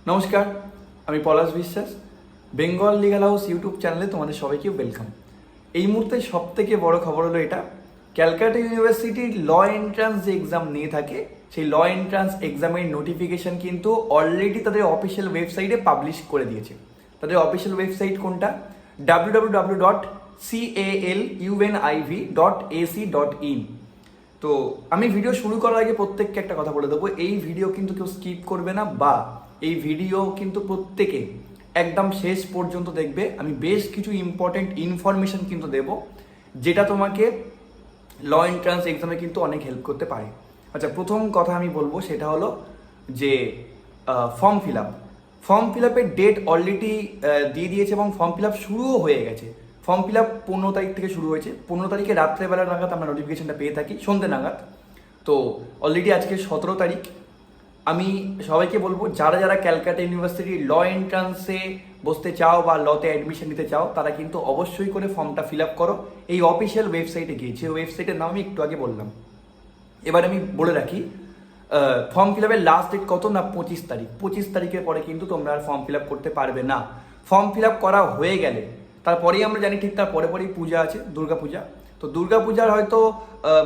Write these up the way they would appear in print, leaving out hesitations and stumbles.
নমস্কার, আমি পলাশ বিশ্বাস। বেঙ্গল লিগাল হাউস ইউটিউব চ্যানেলে তোমাদের সবাইকে ওয়েলকাম। এই মুহূর্তে সব থেকে বড় খবর হলো এটা, ক্যালকাটা ইউনিভার্সিটির ল এন্ট্রান্স যে এক্সাম নিয়ে থাকে, সেই ল এন্ট্রান্স এক্সামের নোটিফিকেশন কিন্তু অলরেডি তাদের অফিসিয়াল ওয়েবসাইটে পাবলিশ করে দিয়েছে। তাদের অফিসিয়াল ওয়েবসাইট কোনটা? www.caluniv.ac.in। তো আমি ভিডিও শুরু করার আগে প্রত্যেককে একটা কথা বলে দেবো, এই ভিডিও কিন্তু কেউ স্কিপ করবে না, বা এই ভিডিও কিন্তু প্রত্যেকে একদম শেষ পর্যন্ত দেখবে। আমি বেশ কিছু ইম্পর্টেন্ট ইনফরমেশন কিন্তু দেব, যেটা তোমাকে ল এন্ট্রান্স এক্সামে কিন্তু অনেক হেল্প করতে পারে। আচ্ছা, প্রথম কথা আমি বলবো সেটা হলো যে ফর্ম ফিল আপের ডেট অলরেডি দিয়ে দিয়েছে এবং ফর্ম ফিল আপ শুরুও হয়ে গেছে। ফর্ম ফিল আপ 15 তারিখ থেকে শুরু হয়েছে। 15 তারিখে রাত্রেবেলা নাগাদ আমরা নোটিফিকেশনটা পেয়ে থাকি, সন্ধ্যে নাগাদ। তো অলরেডি আজকে 17 তারিখ। আমি সবাইকে বলবো, যারা যারা ক্যালকাটা ইউনিভার্সিটির ল এন্ট্রান্সে বসতে চাও বা লতে অ্যাডমিশন নিতে চাও, তারা কিন্তু অবশ্যই করে ফর্মটা ফিল আপ করো এই অফিসিয়াল ওয়েবসাইটে গিয়ে। যে ওয়েবসাইটের নাম আমি একটু আগে বললাম। এবার আমি বলে রাখি, ফর্ম ফিল আপের লাস্ট ডেট কত না 25 তারিখ। 25 তারিখের পরে কিন্তু তোমরা আর ফর্ম ফিল আপ করতে পারবে না। ফর্ম ফিল আপ করা হয়ে গেলে তারপরেই আমরা জানি ঠিক তার পরেই পূজা আছে, দুর্গাপূজা। তো দুর্গাপূজার হয়তো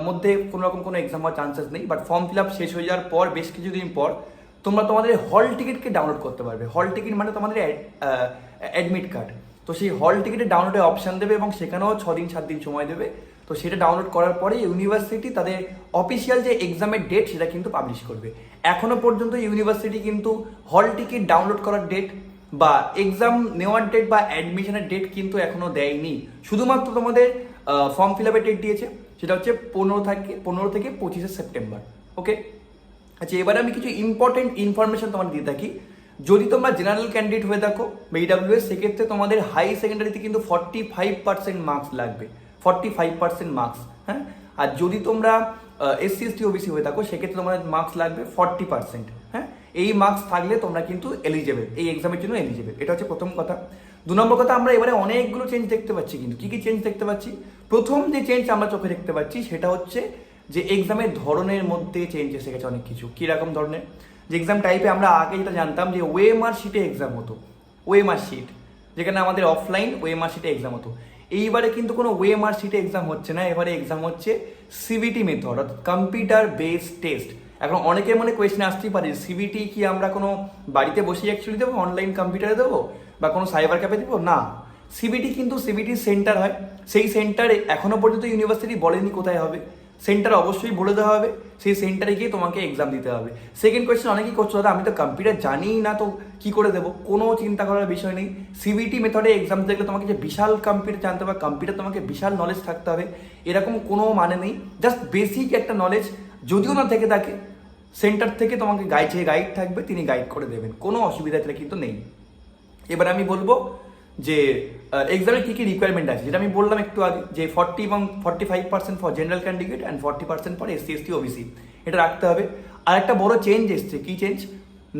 মধ্যে কোনো রকম কোনো এক্সাম হওয়ার চান্সেস নেই, বাট ফর্ম ফিল আপ শেষ হয়ে যাওয়ার পর বেশ কিছুদিন পর তোমরা তোমাদের হল টিকিটকে ডাউনলোড করতে পারবে। হল টিকিট মানে তোমাদের অ্যাডমিট কার্ড। তো সেই হল টিকিটের ডাউনলোডের অপশান দেবে এবং সেখানেও 6 দিন 7 দিন সময় দেবে। তো সেটা ডাউনলোড করার পরে ইউনিভার্সিটি তাদের অফিসিয়াল যে এক্সামের ডেট সেটা কিন্তু পাবলিশ করবে। এখনো পর্যন্ত ইউনিভার্সিটি কিন্তু হল টিকিট ডাউনলোড করার ডেট বা এক্সাম নেওয়ার ডেট বা অ্যাডমিশনের ডেট কিন্তু এখনো দেয়নি। শুধুমাত্র তোমাদের ফর্ম ফিল আপের ডেট দিয়েছে, সেটা হচ্ছে 15 থেকে 25 সেপ্টেম্বর। ওকে, আচ্ছা, এবারে আমি কিছু ইম্পর্টেন্ট ইনফরমেশন তোমার দিয়ে থাকি। যদি তোমরা জেনারেল ক্যান্ডিডেট হয়ে থাকো বা ইডাব্লিউএস, সেক্ষেত্রে তোমাদের হাই সেকেন্ডারিতে কিন্তু 45% মার্কস লাগবে। 45% মার্কস, হ্যাঁ। আর যদি তোমরা এসসি এসটি ওবিসি হয়ে থাকো, সেক্ষেত্রে তোমাদের মার্কস লাগবে 40%, হ্যাঁ। এই মার্কস থাকলে তোমরা কিন্তু এলিজেবল, এই এক্সামের জন্য এলিজেবল। এটা হচ্ছে প্রথম কথা। 2 নম্বর কথা, আমরা এবারে অনেকগুলো চেঞ্জ দেখতে পাচ্ছি। কিন্তু কি কি চেঞ্জ দেখতে পাচ্ছি? প্রথম যে চেঞ্জ আমরা চোখে দেখতে পাচ্ছি সেটা হচ্ছে যে এক্সামের ধরনের মধ্যে চেঞ্জ এসে গেছে অনেক কিছু। কীরকম ধরনের? যে এক্সাম টাইপে আমরা আগে যেটা জানতাম যে ওএমআর শিটে এক্সাম হতো, ওএমআর শিট, যেখানে আমাদের অফলাইন ওএমআর শিটে এক্সাম হতো। এইবারে কিন্তু কোনো ওএমআর শিটে এক্সাম হচ্ছে না, এবারে এক্সাম হচ্ছে সিবিটি মেথড, অর্থাৎ কম্পিউটার বেসড টেস্ট। এখন অনেকের মনে কোয়েশ্চেন আসতেই পারে, সিবিটি কি আমরা কোনো বাড়িতে বসেই অ্যাকচুয়ালি দেবো, অনলাইন কম্পিউটারে দেবো বা কোনো সাইবার ক্যাফে দেবো? না, সিবিটি কিন্তু সিবিটির সেন্টার হয়। সেই সেন্টারে এখনো পর্যন্ত ইউনিভার্সিটি বলেনি কোথায় হবে। সেন্টার অবশ্যই বলে দেওয়া হবে, সেই সেন্টারে গিয়ে তোমাকে এক্সাম দিতে হবে। সেকেন্ড কোয়েশ্চেন অনেকেই করছো, দাদা আমি তো কম্পিউটার জানিই না, তো কি করে দেবো? কোনো চিন্তা করার বিষয় নেই। সিবিটি মেথডে এক্সাম দেখলে তোমাকে যে বিশাল কম্পিউটার জানতে হবে, কম্পিউটার তোমাকে বিশাল নলেজ থাকতে হবে, এরকম কোনো মানে নেই। জাস্ট বেসিক একটা নলেজ যদিও না থেকে থাকে, সেন্টার থেকে তোমাকে যে গাইড থাকবে তিনি গাইড করে দেবেন, কোনো অসুবিধা এটা কিন্তু নেই। এবার আমি বলবো যে এক্সামের কী কী রিকোয়ারমেন্ট আছে, যেটা আমি বললাম একটু আগে, যে 40 এবং 45% for general candidate and 40% for SC ST OBC, এটা রাখতে হবে। আর একটা বড় চেঞ্জ এসছে। কী চেঞ্জ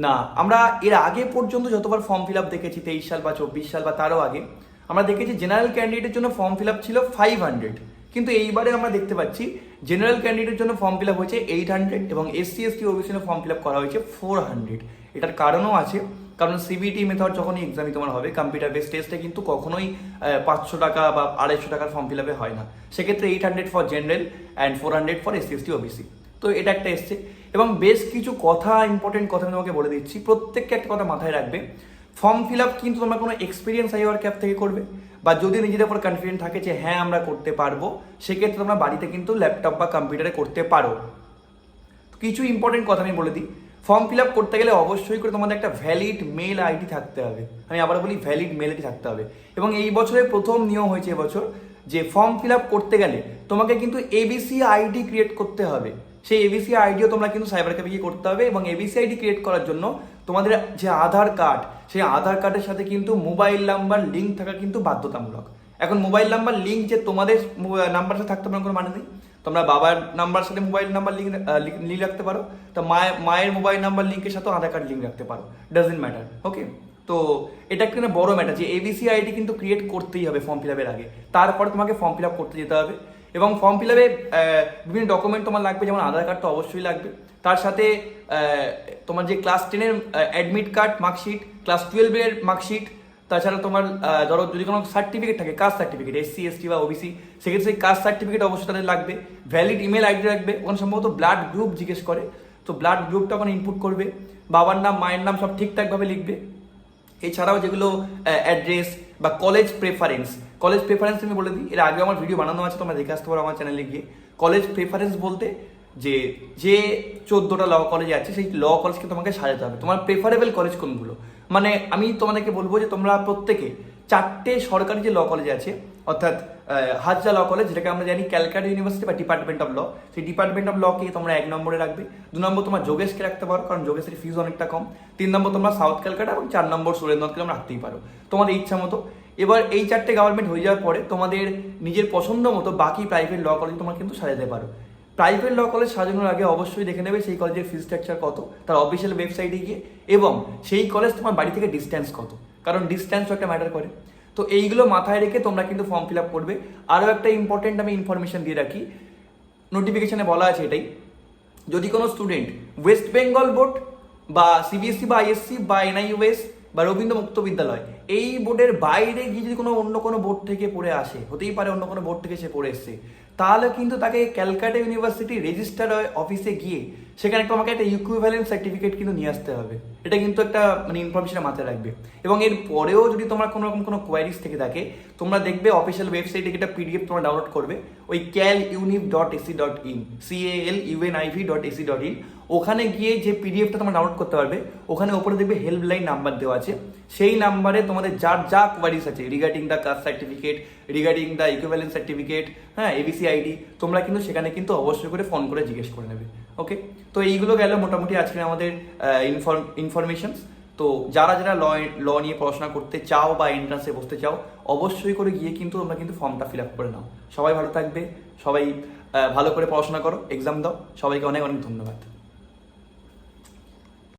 না, আমরা এর আগে পর্যন্ত যতবার ফর্ম ফিল আপ দেখেছি, 23 সাল বা 24 সাল বা তারও আগে, আমরা দেখেছি জেনারেল ক্যান্ডিডেটের জন্য ফর্ম ফিল আপ ছিল 500, কিন্তু এইবারে আমরা দেখতে পাচ্ছি জেনারেল ক্যান্ডিডেটের জন্য ফর্ম ফিল আপ হয়েছে 800 এবং এসসি এসটি ওবিসি জন্য ফর্ম ফিল আপ করা হয়েছে 400। এটার কারণও আছে, কারণ সিবিটি মেথড যখনই এক্সামই তোমার হবে, কম্পিউটার বেস টেস্টে কিন্তু কখনোই 500 টাকা বা 250 টাকার ফর্ম ফিল আপে হয় না। সেক্ষেত্রে 800 for general and 400 for SC ST OBC. তো এটা একটা এসছে। এবং বেশ কিছু কথা, ইম্পর্টেন্ট কথা আমি তোমাকে বলে দিচ্ছি। প্রত্যেককে একটা কথা মাথায় রাখবে, ফর্ম ফিল আপ কিন্তু তোমরা কোনো এক্সপিরিয়েন্স আইওয়ার ক্যাপ থেকে করবে, বা যদি নিজেদের উপর কনফিডেন্ট থাকে যে হ্যাঁ আমরা করতে পারবো, সেক্ষেত্রে তোমরা বাড়িতে কিন্তু ল্যাপটপ বা কম্পিউটারে করতে পারো। কিছু ইম্পর্টেন্ট কথা আমি বলে দিই। ফর্ম ফিল আপ করতে গেলে অবশ্যই করে তোমাদের একটা ভ্যালিড মেল আইডি থাকতে হবে। আমি আবার বলি, ভ্যালিড মেল আইডি থাকতে হবে। এবং এই বছরের প্রথম নিয়ম হয়েছে এবছর, যে ফর্ম ফিল আপ করতে গেলে তোমাকে কিন্তু এবিসি আইডি ক্রিয়েট করতে হবে। সেই এবিসি আইডিও তোমরা কিন্তু সাইবার ক্যাফে গিয়ে করতে হবে। এবং এবিসি আইডি ক্রিয়েট করার জন্য তোমাদের যে আধার কার্ড, সেই আধার কার্ডের সাথে কিন্তু মোবাইল নাম্বার লিঙ্ক থাকা কিন্তু বাধ্যতামূলক। এখন মোবাইল নাম্বার লিঙ্ক যে তোমাদের নাম্বার সাথে থাকতে পারে কোনো মানে নেই। তোমরা বাবার নাম্বার সাথে মোবাইল নাম্বার লিঙ্ক রাখতে পারো, তো মায়ের মোবাইল নাম্বার লিঙ্কের সাথেও আধার কার্ড লিঙ্ক রাখতে পারো, ডাজেন্ট ম্যাটার। ওকে, তো এটা একটা বড় ম্যাটার যে এবিসি আইডি কিন্তু ক্রিয়েট করতেই হবে ফর্ম ফিল আপের আগে। তারপরে তোমাকে ফর্ম ফিল আপ করতে যেতে হবে। এবং ফর্ম ফিল আপে বিভিন্ন ডকুমেন্ট তোমার লাগবে, যেমন আধার কার্ড তো অবশ্যই লাগবে, তার সাথে তোমার যে ক্লাস 10-এর অ্যাডমিট কার্ড মার্কশিট, ক্লাস 12-এর মার্কশিট, তাছাড়া তোমার ধরো যদি কোনো সার্টিফিকেট থাকে, কাস্ট সার্টিফিকেট, SC ST বা OBC, সেক্ষেত্রে সেই কাস্ট সার্টিফিকেট অবশ্যই তাদের লাগবে। ভ্যালিড ইমেল আইডি রাখবে, ওখানে সম্ভবত ব্লাড গ্রুপ জিজ্ঞেস করে, তো ব্লাড গ্রুপটা ওখানে ইনপুট করবে। বাবার নাম মায়ের নাম সব ঠিকঠাকভাবে লিখবে। এছাড়াও যেগুলো অ্যাড্রেস বা কলেজ প্রেফারেন্স আমি বলে দিই, এর আগে আমার ভিডিও বানানো আছে, তোমরা দেখে আসতে পারো আমার চ্যানেলে গিয়ে। কলেজ প্রেফারেন্স বলতে যে 14টা ল কলেজে আছে, সেই ল কলেজকে তোমাকে সাজাতে হবে, তোমার প্রেফারেবল কলেজ কোনগুলো। মানে আমি তোমাদেরকে বলবো যে তোমরা প্রত্যেকে 4টে সরকারি যে ল কলেজ আছে, অর্থাৎ হাজরা ল কলেজ, যেটাকে আমরা জানি ক্যালকাটা ইউনিভার্সিটি বা ডিপার্টমেন্ট অফ ল, সেই ডিপার্টমেন্ট অফ লকে তোমরা 1 নম্বরে রাখবে। 2 নম্বর তোমার যোগেশকে রাখতে পারো, কারণ যোগেশের ফিজ অনেকটা কম। 3 নম্বর তোমরা সাউথ ক্যালকাটা, এবং 4 নম্বর সুরেন্দ্রনাথকে তোমরা রাখতেই পারো তোমাদের ইচ্ছা মতো। এবার এই 4টে গভর্নমেন্ট হয়ে যাওয়ার পরে তোমাদের নিজের পছন্দ মতো বাকি প্রাইভেট ল কলেজ তোমরা কিন্তু সাজাতে পারো। প্রাইভেট ল কলেজ সাজানোর আগে অবশ্যই দেখে নেবে সেই কলেজের ফিজ স্ট্রাকচার কত, তার অফিসিয়াল ওয়েবসাইটে গিয়ে, এবং সেই কলেজ তোমার বাড়ি থেকে ডিস্ট্যান্স কত, কারণ ডিস্ট্যান্সও একটা ম্যাটার করে। তো এইগুলো মাথায় রেখে তোমরা কিন্তু ফর্ম ফিল আপ করবে। আরও একটা ইম্পর্টেন্ট আমি ইনফরমেশন দিয়ে রাখি, নোটিফিকেশনে বলা আছে এটাই, যদি কোনো স্টুডেন্ট ওয়েস্ট বেঙ্গল বোর্ড বা CBSE বা ISC বা NIUS বা রবীন্দ্র মুক্ত বিদ্যালয়, এই বোর্ডের বাইরে গিয়ে যদি অন্য কোনো বোর্ড থেকে পড়ে আসে, হতেই পারে অন্য কোনো বোর্ড থেকে সে পড়ে এসছে, তাহলে কিন্তু তাকে ক্যালকাটা ইউনিভার্সিটি রেজিস্টার অফিসে গিয়ে সেখানে তোমাকে একটা ইকুইভ্যালেন্ট সার্টিফিকেট কিন্তু নিয়ে আসতে হবে। এটা কিন্তু একটা ইনফরমেশনের মাথায় রাখবে। এবং এর পরেও যদি তোমার কোনো কোয়ারিজ থেকে থাকে, তোমরা দেখবে অফিসিয়াল ওয়েবসাইটে একটা PDF তোমরা ডাউনলোড করবে, ওই caluniv.ac.in, caluniv.ac.in, ওখানে গিয়ে যে PDFটা তোমরা ডাউনলোড করতে পারবে, ওখানে ওপরে দেখবে হেল্পলাইন নাম্বার দেওয়া আছে। সেই নাম্বারে তোমাদের যার যা কোয়ারিজ আছে regarding the caste certificate, regarding the equivalent certificate, হ্যাঁ, ABC ID, তোমরা কিন্তু সেখানে কিন্তু অবশ্যই করে ফোন করে জিজ্ঞেস করে নেবে। ওকে, তো এইগুলো গেল মোটামুটি আজকে আমাদের ইনফরমেশনস। তো যারা ল নিয়ে পড়াশোনা করতে চাও বা এন্ট্রান্সে বসতে চাও, অবশ্যই করে গিয়ে কিন্তু তোমরা কিন্তু ফর্মটা ফিল আপ করে নাও। সবাই ভালো থাকবে, সবাই ভালো করে পড়াশোনা করো, এক্সাম দাও। সবাইকে অনেক অনেক ধন্যবাদ।